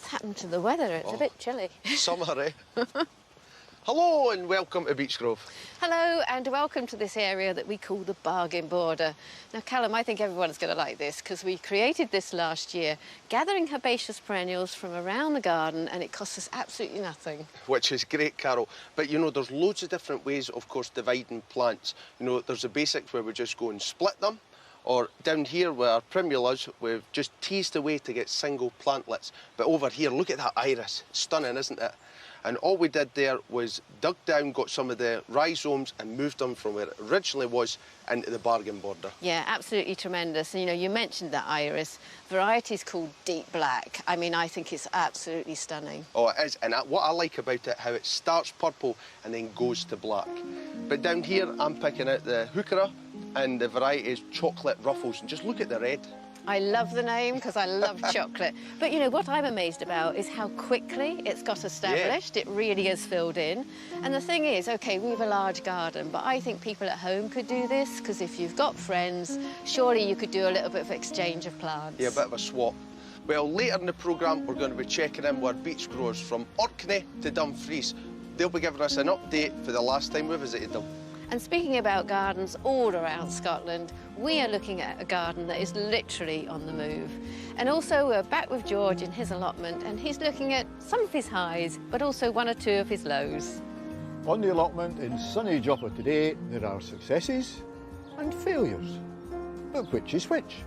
What's happened to the weather? It's a bit chilly. Summer, eh? Hello and welcome to Beechgrove. Hello and welcome to this area that we call the bargain border. Now, Callum, I think everyone's going to like this because we created this last year, gathering herbaceous perennials from around the garden, and it costs us absolutely nothing. Which is great, Carol. But, you know, there's loads of different ways, of course, dividing plants. You know, there's the basics where we just go and split them, or down here where primulas, we've just teased away to get single plantlets. But over here, look at that iris. Stunning, isn't it? And all we did there was dug down, got some of the rhizomes and moved them from where it originally was into the bargain border. Yeah, absolutely tremendous. And, you know, you mentioned that iris. Variety's called deep black. I mean, I think it's absolutely stunning. Oh, it is. And what I like about it, how it starts purple and then goes to black. But down here, I'm picking out the heuchera, and the variety is chocolate ruffles. And just look at the red. I love the name because I love chocolate. But, you know, what I'm amazed about is how quickly it's got established. Yeah. It really is filled in. And the thing is, OK, we have a large garden, but I think people at home could do this because if you've got friends, surely you could do a little bit of exchange of plants. Yeah, a bit of a swap. Well, later in the programme, we're going to be checking in with beech growers from Orkney to Dumfries. They'll be giving us an update for the last time we visited them. And speaking about gardens all around Scotland, we are looking at a garden that is literally on the move. And also we're back with George in his allotment, and he's looking at some of his highs, but also one or two of his lows. On the allotment in sunny Joppa today, there are successes and failures. But which is which?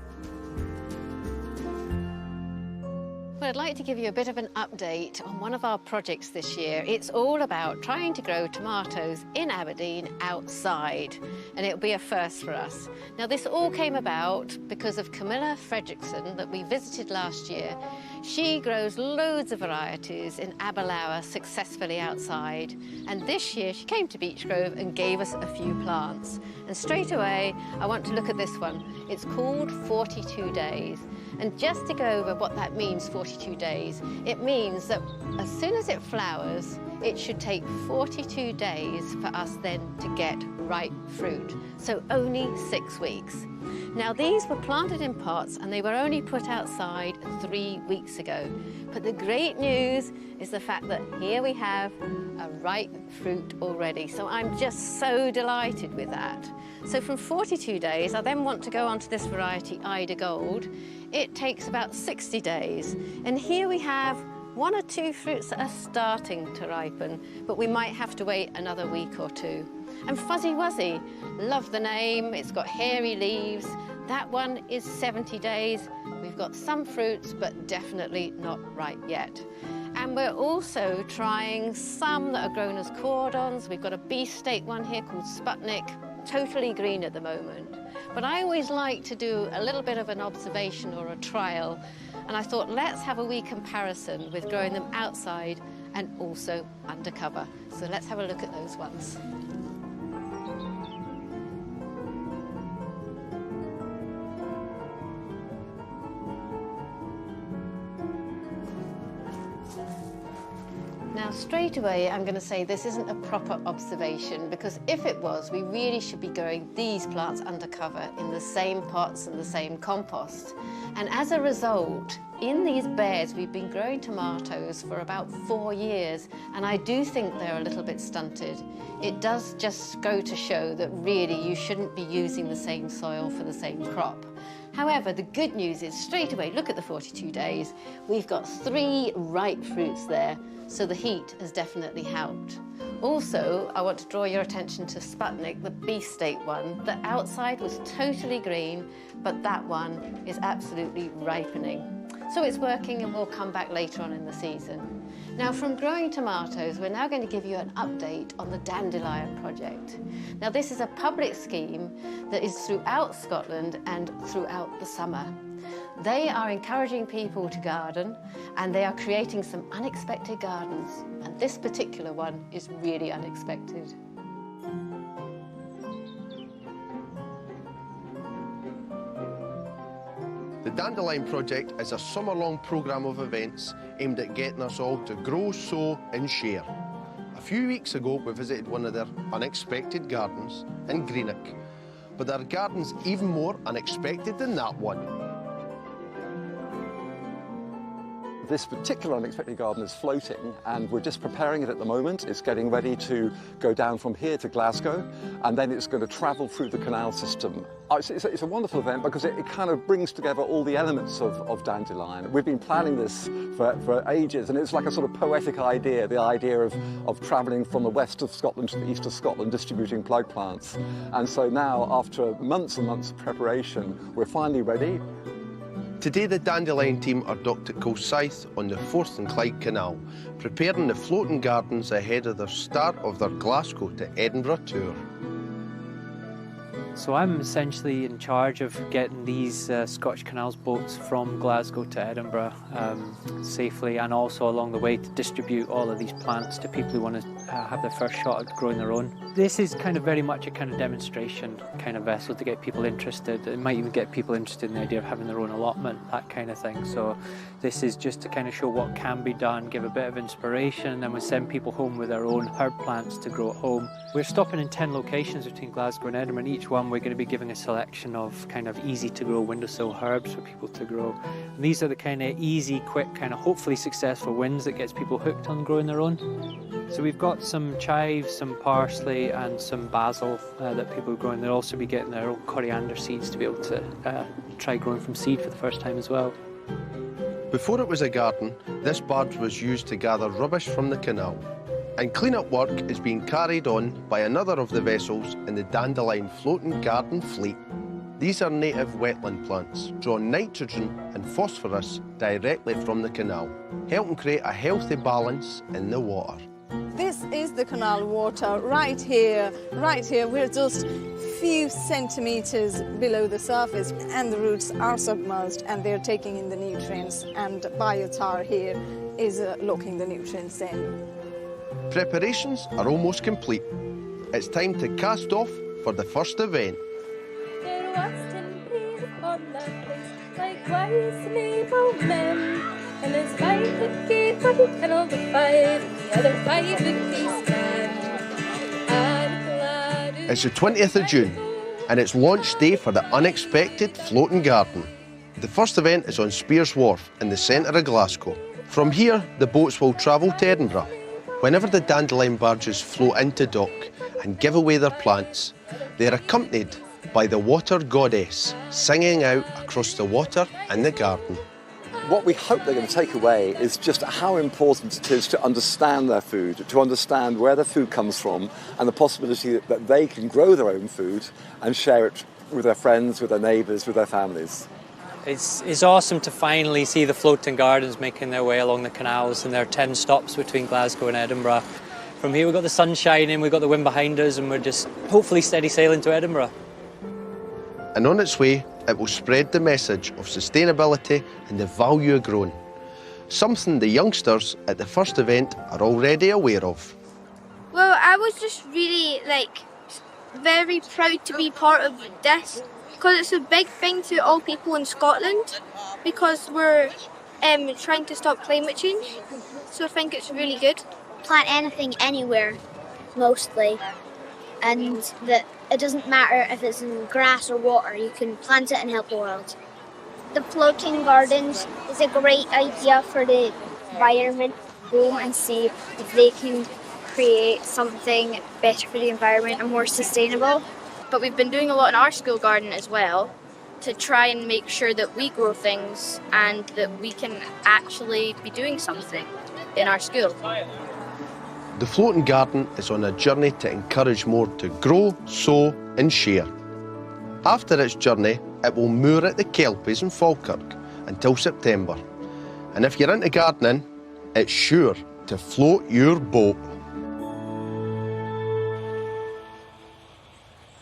Well, I'd like to give you a bit of an update on one of our projects this year. It's all about trying to grow tomatoes in Aberdeen outside, and it'll be a first for us. Now, this all came about because of Camilla Fredrickson that we visited last year. She grows loads of varieties in Aberlour successfully outside, and this year she came to Beechgrove and gave us a few plants. And straight away, I want to look at this one. It's called 42 Days. And just to go over what that means, 42 days, it means that as soon as it flowers, it should take 42 days for us then to get ripe fruit. So only 6 weeks. Now, these were planted in pots and they were only put outside 3 weeks ago. But the great news is the fact that here we have a ripe fruit already. So I'm just so delighted with that. So from 42 days, I then want to go on to this variety, Ida Gold. It takes about 60 days. And here we have 1 or 2 fruits that are starting to ripen, but we might have to wait another week or two. And Fuzzy Wuzzy, love the name, it's got hairy leaves. That one is 70 days. We've got some fruits, but definitely not ripe yet. And we're also trying some that are grown as cordons. We've got a beefsteak one here called Sputnik, totally green at the moment. But I always like to do a little bit of an observation or a trial, and I thought let's have a wee comparison with growing them outside and also undercover. So let's have a look at those ones. Now, straight away, I'm going to say this isn't a proper observation, because if it was, we really should be growing these plants undercover in the same pots and the same compost. And as a result, in these beds, we've been growing tomatoes for about 4 years, and I do think they're a little bit stunted. It does just go to show that really you shouldn't be using the same soil for the same crop. However, the good news is straight away, look at the 42 days. We've got 3 ripe fruits there, so the heat has definitely helped. Also, I want to draw your attention to Sputnik, the beefsteak one. The outside was totally green, but that one is absolutely ripening. So it's working, and we'll come back later on in the season. Now, from growing tomatoes, we're now going to give you an update on the Dandelion project. Now, this is a public scheme that is throughout Scotland and throughout the summer. They are encouraging people to garden, and they are creating some unexpected gardens. And this particular one is really unexpected. The Dandelion Project is a summer-long programme of events aimed at getting us all to grow, sow and share. A few weeks ago, we visited one of their unexpected gardens in Greenock. But there are gardens even more unexpected than that one. This particular unexpected garden is floating, and we're just preparing it at the moment. It's getting ready to go down from here to Glasgow, and then it's going to travel through the canal system. It's a wonderful event because it kind of brings together all the elements of dandelion. We've been planning this for ages, and it's like a sort of poetic idea, the idea of travelling from the west of Scotland to the east of Scotland, distributing plug plants. And so now, after months and months of preparation, we're finally ready. Today the dandelion team are docked at Kilsyth on the Forth and Clyde Canal, preparing the floating gardens ahead of the start of their Glasgow to Edinburgh tour. So I'm essentially in charge of getting these Scottish Canals boats from Glasgow to Edinburgh safely, and also along the way to distribute all of these plants to people who want to have their first shot at growing their own. This is kind of very much a kind of demonstration kind of vessel to get people interested. It might even get people interested in the idea of having their own allotment, that kind of thing. So this is just to kind of show what can be done, give a bit of inspiration, and then we send people home with their own herb plants to grow at home. We're stopping in 10 locations between Glasgow and Edinburgh, and each one we're going to be giving a selection of kind of easy to grow windowsill herbs for people to grow. And these are the kind of easy, quick, kind of hopefully successful wins that gets people hooked on growing their own. So we've got some chives, some parsley and some basil that people are growing. They'll also be getting their own coriander seeds to be able to try growing from seed for the first time as well. Before it was a garden, this barge was used to gather rubbish from the canal. And clean-up work is being carried on by another of the vessels in the dandelion floating garden fleet. These are native wetland plants, drawing nitrogen and phosphorus directly from the canal, helping create a healthy balance in the water. This is the canal water right here. We're just few centimetres below the surface, and the roots are submerged and they're taking in the nutrients, and biotar here is locking the nutrients in. Preparations are almost complete. It's time to cast off for the first event. There was 10 people on that place, like wise maple men. And there's 5 that gave up, and all the 5, the other 5 would be stand. It's the 20th of June, and it's launch day for the unexpected floating garden. The first event is on Spears Wharf in the centre of Glasgow. From here, the boats will travel to Edinburgh. Whenever the dandelion barges float into dock and give away their plants, they are accompanied by the water goddess singing out across the water in the garden. What we hope they're going to take away is just how important it is to understand their food, to understand where their food comes from, and the possibility that they can grow their own food and share it with their friends, with their neighbours, with their families. It's awesome to finally see the floating gardens making their way along the canals, and there are 10 stops between Glasgow and Edinburgh. From here we've got the sun shining, we've got the wind behind us, and we're just hopefully steady sailing to Edinburgh. And on its way, it will spread the message of sustainability and the value of growing, something the youngsters at the first event are already aware of. Well, I was just really, very proud to be part of this, because it's a big thing to all people in Scotland, because we're trying to stop climate change, so I think it's really good. Plant anything anywhere, mostly, and that it doesn't matter if it's in grass or water, you can plant it and help the world. The floating gardens is a great idea for the environment. Go and see if they can create something better for the environment and more sustainable. But we've been doing a lot in our school garden as well to try and make sure that we grow things and that we can actually be doing something in our school. The floating garden is on a journey to encourage more to grow, sow and share. After its journey, it will moor at the Kelpies in Falkirk until September. And if you're into gardening, it's sure to float your boat.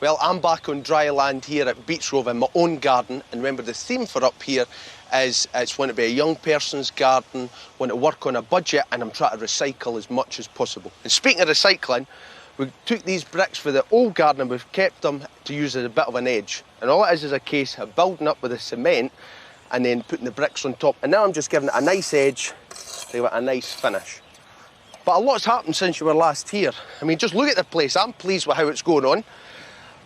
Well, I'm back on dry land here at Beechgrove in my own garden, and remember the theme for up here is it's going to be a young person's garden, want to work on a budget, and I'm trying to recycle as much as possible. And speaking of recycling, we took these bricks for the old garden and we've kept them to use as a bit of an edge. And all it is a case of building up with the cement and then putting the bricks on top. And now I'm just giving it a nice edge to give it a nice finish. But a lot's happened since you were last here. I mean, just look at the place. I'm pleased with how it's going on.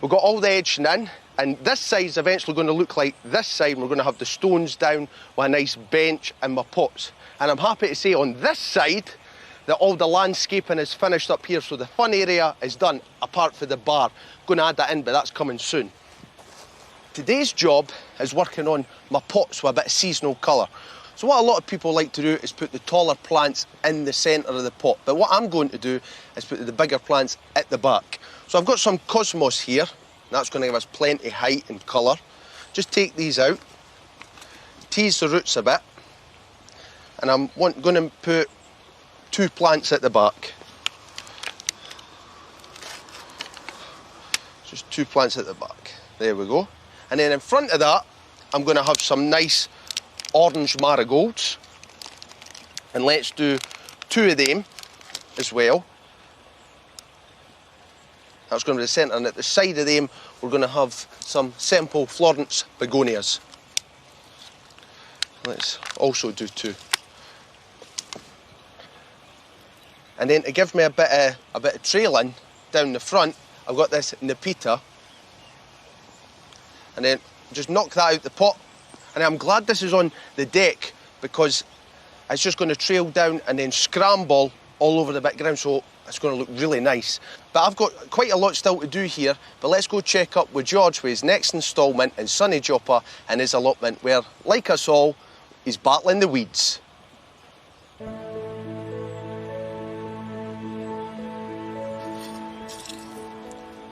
We've got all the edging in, And this side's eventually going to look like this side, and we're going to have the stones down with a nice bench and my pots. And I'm happy to say on this side that all the landscaping is finished up here, so the fun area is done, apart from the bar. Going to add that in, but that's coming soon. Today's job is working on my pots with a bit of seasonal colour. So what a lot of people like to do is put the taller plants in the centre of the pot. But what I'm going to do is put the bigger plants at the back. So I've got some cosmos here. That's going to give us plenty of height and colour. Just take these out, tease the roots a bit, and I'm going to put 2 plants at the back. Just 2 plants at the back. There we go. And then in front of that, I'm going to have some nice orange marigolds. And let's do 2 of them as well. That's going to be the centre, and at the side of them, we're going to have some Simple Florence begonias. Let's also do 2. And then to give me a bit of trailing down the front, I've got this Nepeta. And then just knock that out the pot. And I'm glad this is on the deck because it's just going to trail down and then scramble all over the background, so it's going to look really nice. But I've got quite a lot still to do here, but let's go check up with George with his next instalment in Sunny Joppa and his allotment where, like us all, he's battling the weeds.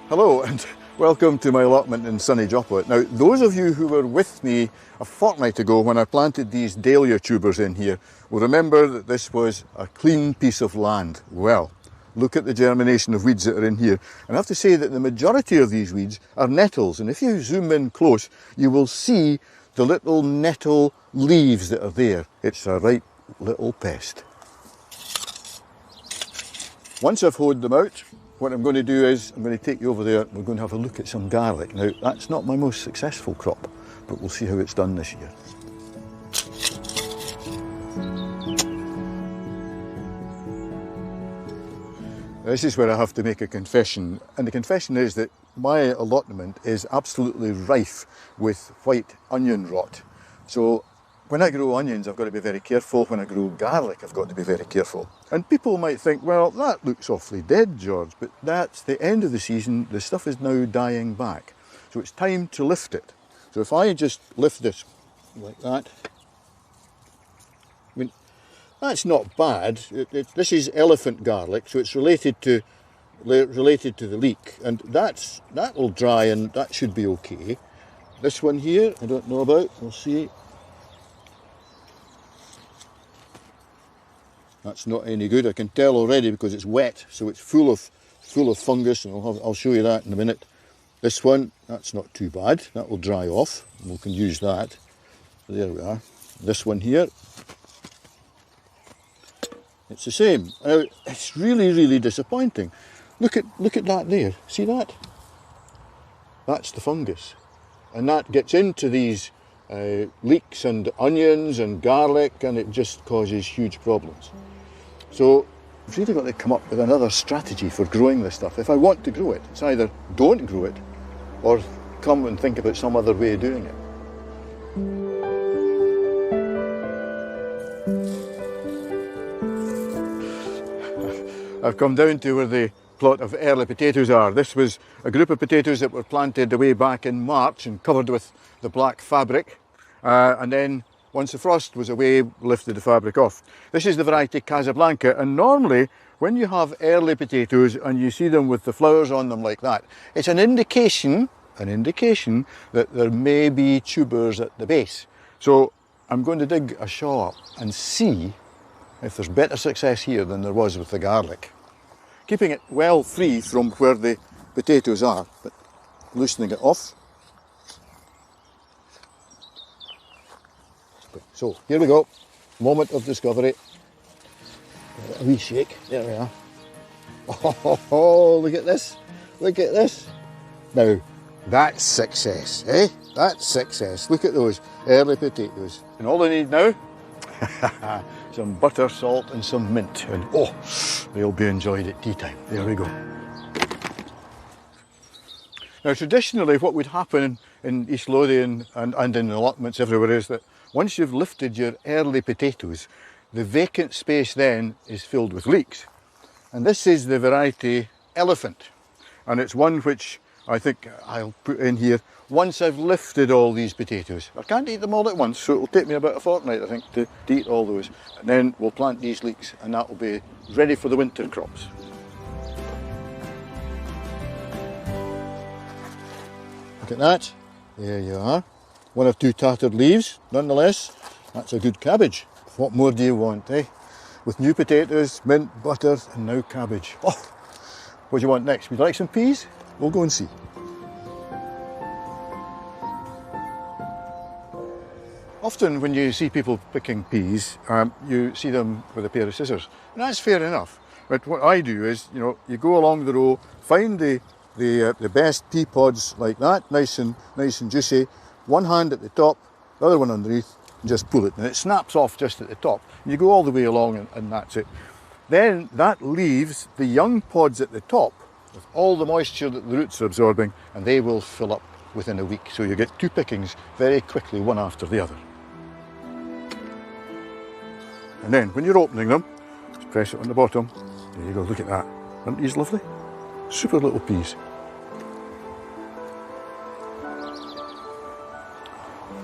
Hello and welcome to my allotment in Sunny Joppa. Now, those of you who were with me a fortnight ago when I planted these dahlia tubers in here will remember that this was a clean piece of land. Well, look at the germination of weeds that are in here. And I have to say that the majority of these weeds are nettles. And if you zoom in close, you will see the little nettle leaves that are there. It's a right little pest. Once I've hoed them out, what I'm going to do is I'm going to take you over there. We're going to have a look at some garlic. Now, that's not my most successful crop, but we'll see how it's done this year. This is where I have to make a confession, and the confession is that my allotment is absolutely rife with white onion rot. So when I grow onions, I've got to be very careful. When I grow garlic, I've got to be very careful. And people might think, well, that looks awfully dead, George, but that's the end of the season. The stuff is now dying back. So it's time to lift it. So if I just lift this like that, I mean, that's not bad. This is elephant garlic, so it's related to the leek, and that'll dry and that should be okay. This one here, I don't know about, we'll see. That's not any good. I can tell already because it's wet, so it's full of fungus, and I'll show you that in a minute. This one, that's not too bad. That will dry off, and we can use that. There we are. This one here, it's the same. Now, it's really, really disappointing. Look at that there. See that? That's the fungus, and that gets into these leeks and onions and garlic, and it just causes huge problems. So I've really got to come up with another strategy for growing this stuff. If I want to grow it, it's either don't grow it or come and think about some other way of doing it. I've come down to where the plot of early potatoes are. This was a group of potatoes that were planted away back in March and covered with the black fabric, and then once the frost was away, lifted the fabric off. This is the variety Casablanca, and normally when you have early potatoes and you see them with the flowers on them like that, it's an indication that there may be tubers at the base. So I'm going to dig a shaw up and see if there's better success here than there was with the garlic. Keeping it well free from where the potatoes are, but loosening it off. So here we go, moment of discovery. A wee shake, there we are. Oh, look at this, look at this. Now, that's success, eh? That's success. Look at those early potatoes. And all I need now, some butter, salt and some mint. And oh, they'll be enjoyed at tea time. There we go. Now traditionally what would happen in East Lothian and in allotments everywhere is that once you've lifted your early potatoes, the vacant space then is filled with leeks. And this is the variety Elephant. And it's one which I think I'll put in here once I've lifted all these potatoes. I can't eat them all at once, so it'll take me about a fortnight, I think, to eat all those. And then we'll plant these leeks and that will be ready for the winter crops. Look at that. There you are. One or two tattered leaves, nonetheless. That's a good cabbage. What more do you want, eh? With new potatoes, mint, butter, and now cabbage. Oh, what do you want next? Would you like some peas? We'll go and see. Often when you see people picking peas, you see them with a pair of scissors. And that's fair enough. But what I do is, you go along the row, find the best pea pods like that, nice and juicy. One hand at the top, the other one underneath, and just pull it. And it snaps off just at the top. You go all the way along and that's it. Then that leaves the young pods at the top with all the moisture that the roots are absorbing, and they will fill up within a week. So you get two pickings very quickly, one after the other. And then when you're opening them, just press it on the bottom. There you go, look at that. Aren't these lovely? Super little peas.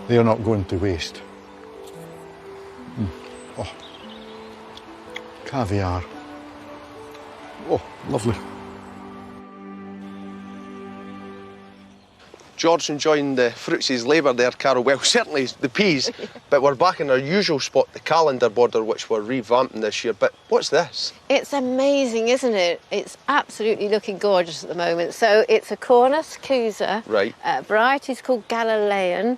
They are not going to waste. Oh, caviar. Oh, lovely. George enjoying the fruits of his labour there, Carol. Well, certainly the peas, but we're back in our usual spot, the calendar border, which we're revamping this year. But what's this? It's amazing, isn't it? It's absolutely looking gorgeous at the moment. So it's a Cornus Cusa. Right. Variety is called Galilean.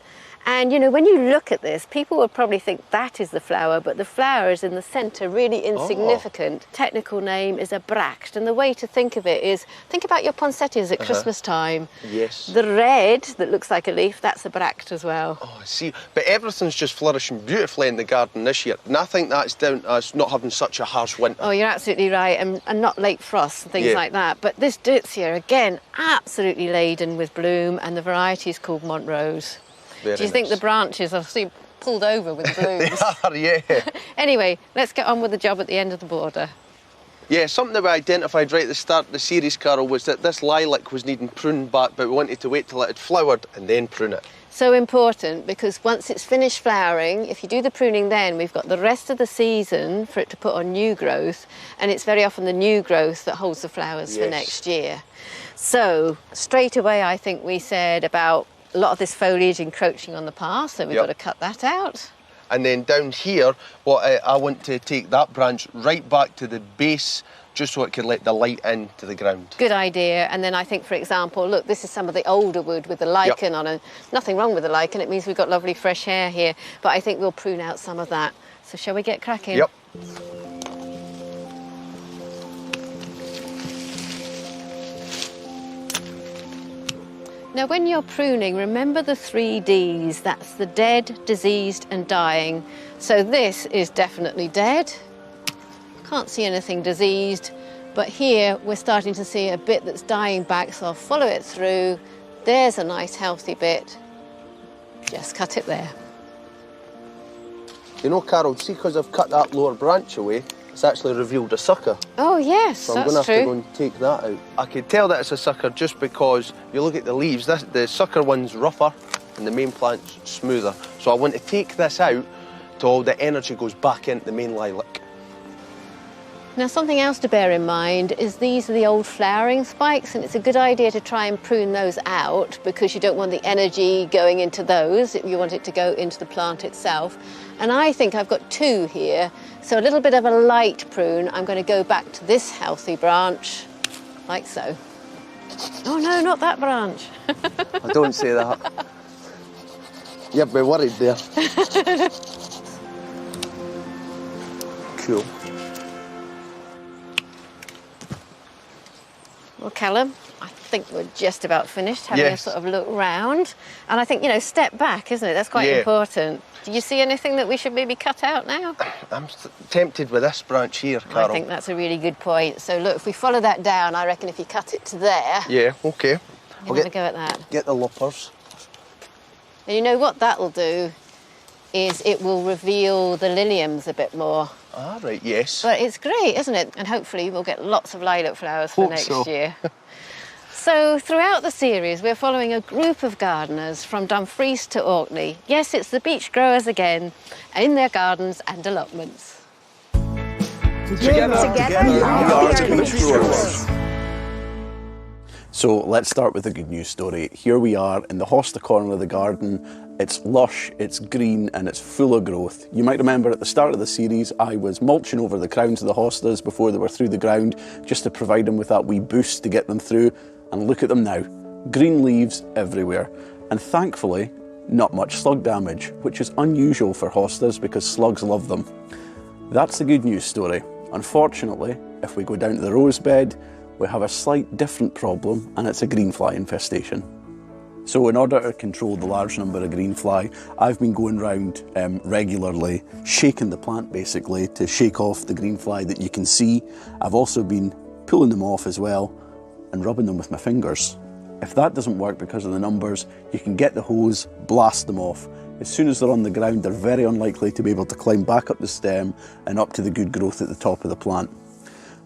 And, when you look at this, people will probably think that is the flower, but the flower is in the centre, really insignificant. Technical name is a bract, and the way to think of it is, think about your poinsettias at Christmas time. Yes. The red that looks like a leaf, that's a bract as well. Oh, I see. But everything's just flourishing beautifully in the garden this year, and I think that's down to us not having such a harsh winter. Oh, you're absolutely right, and not late frosts and things like that. But this Deutzia, again, absolutely laden with bloom, and the variety is called Montrose. Very Do you think the branches are pulled over with blooms? They are, yeah. Anyway, let's get on with the job at the end of the border. Yeah, something that we identified right at the start of the series, Carol, was that this lilac was needing pruned back, but we wanted to wait till it had flowered and then prune it. So important, because once it's finished flowering, if you do the pruning then, we've got the rest of the season for it to put on new growth, and it's very often the new growth that holds the flowers for next year. So straight away, I think we said about a lot of this foliage encroaching on the path, so we've got to cut that out. And then down here, I want to take that branch right back to the base, just so it can let the light into the ground. Good idea. And then I think, for example, look, this is some of the older wood with the lichen on it. Nothing wrong with the lichen, it means we've got lovely fresh hair here, but I think we'll prune out some of that. So shall we get cracking? Yep. Now, when you're pruning, remember the 3 Ds. That's the dead, diseased and dying. So this is definitely dead. Can't see anything diseased, but here we're starting to see a bit that's dying back, so I'll follow it through. There's a nice healthy bit. Just cut it there. Carol, see, because I've cut that lower branch away, it's actually revealed a sucker. Oh, yes, so I'm going to have to go and take that out. I can tell that it's a sucker just because you look at the leaves, the sucker one's rougher and the main plant's smoother. So I want to take this out till all the energy goes back into the main lilac. Now, something else to bear in mind is these are the old flowering spikes, and it's a good idea to try and prune those out because you don't want the energy going into those. You want it to go into the plant itself. And I think I've got 2 here, so a little bit of a light prune. I'm going to go back to this healthy branch, like so. Oh no, not that branch. I don't say that. You'd be worried there. Cool. Well, Callum, I think we're just about finished having a sort of look round. And I think, step back, isn't it? That's quite important. Do you see anything that we should maybe cut out now? I'm tempted with this branch here, Carol. I think that's a really good point. So look, if we follow that down, I reckon if you cut it to there... Yeah, OK. You have a go at that. Get the loppers. And you know what that'll do is it will reveal the liliums a bit more. Ah, right, yes. But it's great, isn't it? And hopefully we'll get lots of lilac flowers for Hope next so. year. So throughout the series, we're following a group of gardeners from Dumfries to Orkney. Yes, it's the beech growers again, in their gardens and allotments. Together we are the beech growers. So let's start with the good news story. Here we are in the hosta corner of the garden. It's lush, it's green, and it's full of growth. You might remember at the start of the series, I was mulching over the crowns of the hostas before they were through the ground, just to provide them with that wee boost to get them through. And look at them now. Green leaves everywhere. And thankfully, not much slug damage, which is unusual for hostas because slugs love them. That's the good news story. Unfortunately, if we go down to the rose bed, we have a slight different problem, and it's a greenfly infestation. So in order to control the large number of greenfly, I've been going round regularly, shaking the plant basically to shake off the greenfly that you can see. I've also been pulling them off as well and rubbing them with my fingers. If that doesn't work because of the numbers, you can get the hose, blast them off. As soon as they're on the ground, they're very unlikely to be able to climb back up the stem and up to the good growth at the top of the plant.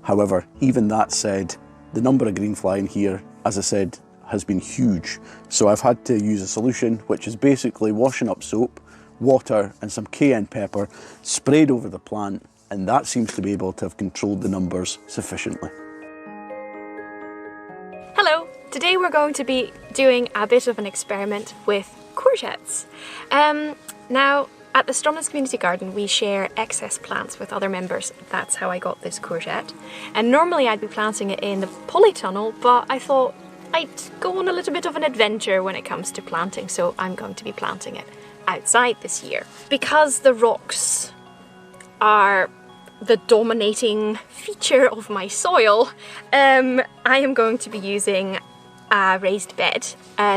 However, even that said, the number of greenfly in here, as I said, has been huge. So I've had to use a solution, which is basically washing up soap, water and some cayenne pepper sprayed over the plant, and that seems to be able to have controlled the numbers sufficiently. Hello, today we're going to be doing a bit of an experiment with courgettes. Now, at the Stromness Community Garden, we share excess plants with other members. That's how I got this courgette. And normally I'd be planting it in the polytunnel, but I thought I'd go on a little bit of an adventure when it comes to planting, so I'm going to be planting it outside this year. Because the rocks are the dominating feature of my soil, I am going to be using a raised bed.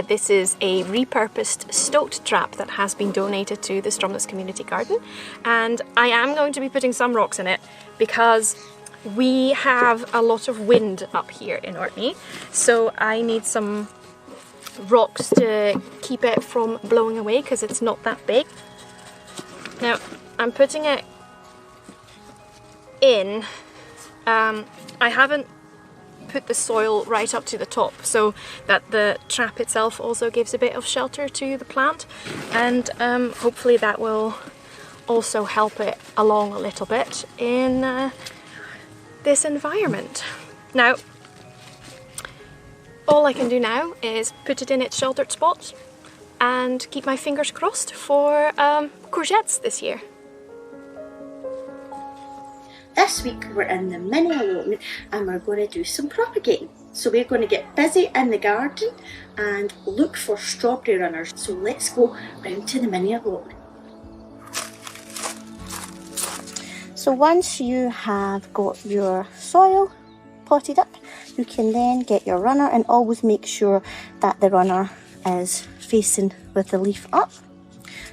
This is a repurposed stoat trap that has been donated to the Stromness Community Garden, and I am going to be putting some rocks in it because we have a lot of wind up here in Orkney, so I need some rocks to keep it from blowing away because it's not that big. Now I'm putting it in. I haven't put the soil right up to the top so that the trap itself also gives a bit of shelter to the plant, and hopefully that will also help it along a little bit in this environment. Now, all I can do now is put it in its sheltered spot and keep my fingers crossed for courgettes this year. This week we're in the mini allotment and we're going to do some propagating. So we're going to get busy in the garden and look for strawberry runners. So let's go round to the mini allotment. So once you have got your soil potted up, you can then get your runner, and always make sure that the runner is facing with the leaf up.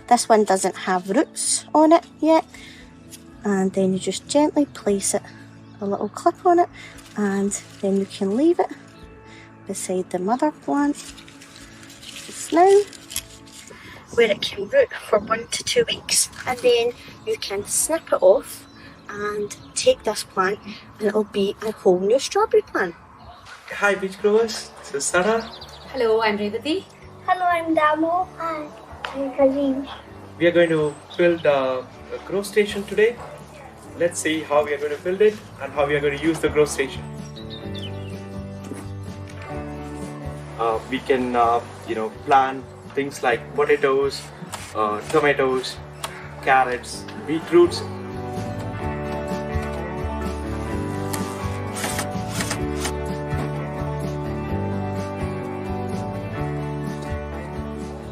This one doesn't have roots on it yet. And then you just gently place it, a little clip on it, and then you can leave it beside the mother plant just now, where it can root for 1 to 2 weeks, and then you can snip it off and take this plant and it'll be a whole new strawberry plant. Hi beech growers, this is Sarah. Hello, I'm Revati. Hello, I'm Damo. Hi, I'm Kazim. We are going to build a grow station today. Let's see how we are going to build it and how we are going to use the grow station. We can plant things like potatoes, tomatoes, carrots, beetroots.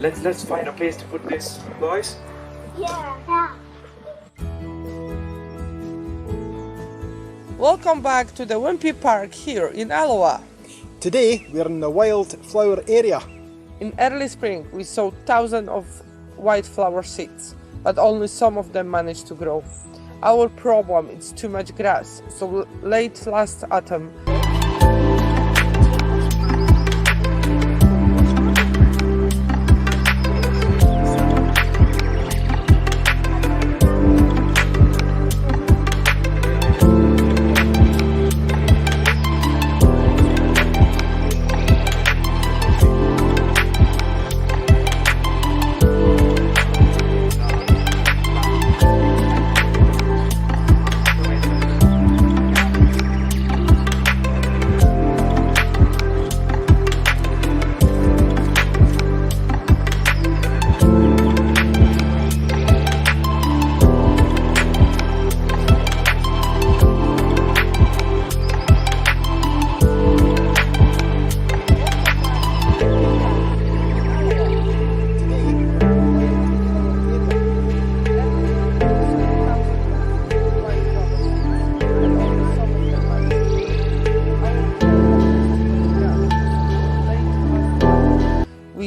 Let's find a place to put this, boys. Yeah. Welcome back to the Wimpy Park here in Alloa. Today we're in the wildflower area. In early spring we saw thousands of white flower seeds, but only some of them managed to grow. Our problem is too much grass, so late last autumn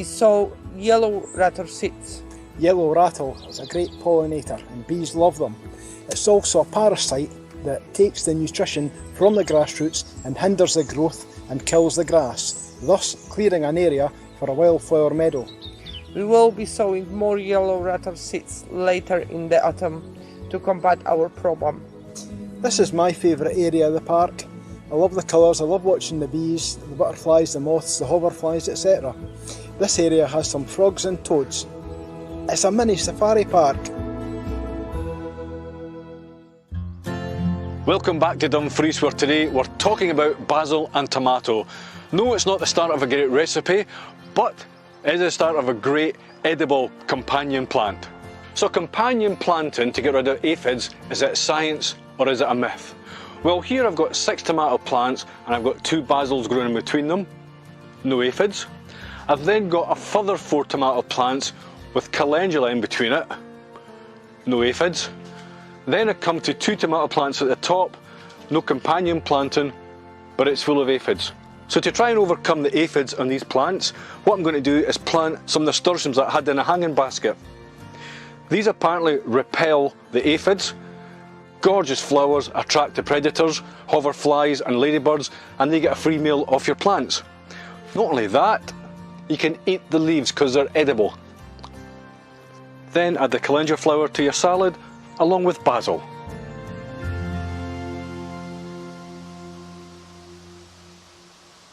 we saw yellow rattle seeds. Yellow rattle is a great pollinator and bees love them. It's also a parasite that takes the nutrition from the grass roots and hinders the growth and kills the grass, thus clearing an area for a wildflower meadow. We will be sowing more yellow rattle seeds later in the autumn to combat our problem. This is my favourite area of the park. I love the colours, I love watching the bees, the butterflies, the moths, the hoverflies, etc. This area has some frogs and toads. It's a mini safari park. Welcome back to Dumfries, where today we're talking about basil and tomato. No, it's not the start of a great recipe, but it is the start of a great edible companion plant. So companion planting to get rid of aphids, is it science or is it a myth? Well, here I've got 6 tomato plants and I've got 2 basils growing in between them, no aphids. I've then got a further 4 tomato plants with calendula in between it, no aphids. Then I come to 2 tomato plants at the top, no companion planting, but it's full of aphids. So to try and overcome the aphids on these plants, what I'm going to do is plant some nasturtiums that I had in a hanging basket. These apparently repel the aphids. Gorgeous flowers attract the predators, hoverflies and ladybirds, and they get a free meal off your plants. Not only that, you can eat the leaves because they're edible. Then add the calendula flower to your salad, along with basil.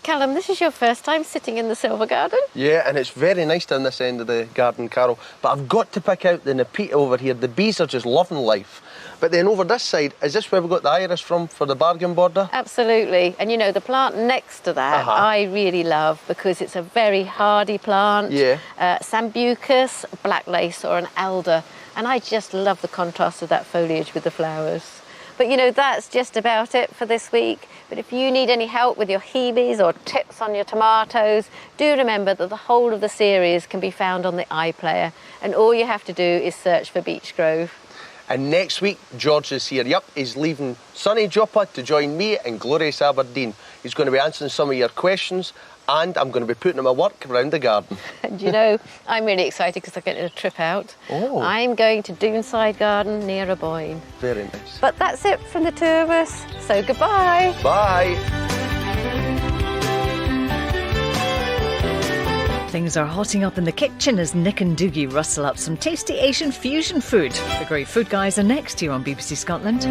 Callum, this is your first time sitting in the Silver Garden? Yeah, and it's very nice down this end of the garden, Carol. But I've got to pick out the Nepeta over here. The bees are just loving life. But then over this side, is this where we got the iris from for the bargain border? Absolutely. And you know, the plant next to that I really love because it's a very hardy plant. Yeah. Sambucus, black lace or an alder. And I just love the contrast of that foliage with the flowers. But you know, that's just about it for this week. But if you need any help with your Hebes or tips on your tomatoes, do remember that the whole of the series can be found on the iPlayer. And all you have to do is search for Beechgrove. And next week, George is here. Yep, he's leaving sunny Joppa to join me in glorious Aberdeen. He's going to be answering some of your questions, and I'm going to be putting him at work around the garden. And you know, I'm really excited because I'm getting a trip out. Oh. I'm going to Doonside Garden near Aboyne. Very nice. But that's it from the two of us. So goodbye. Bye. Things are hotting up in the kitchen as Nick and Doogie rustle up some tasty Asian fusion food. The Great Food Guys are next here on BBC Scotland.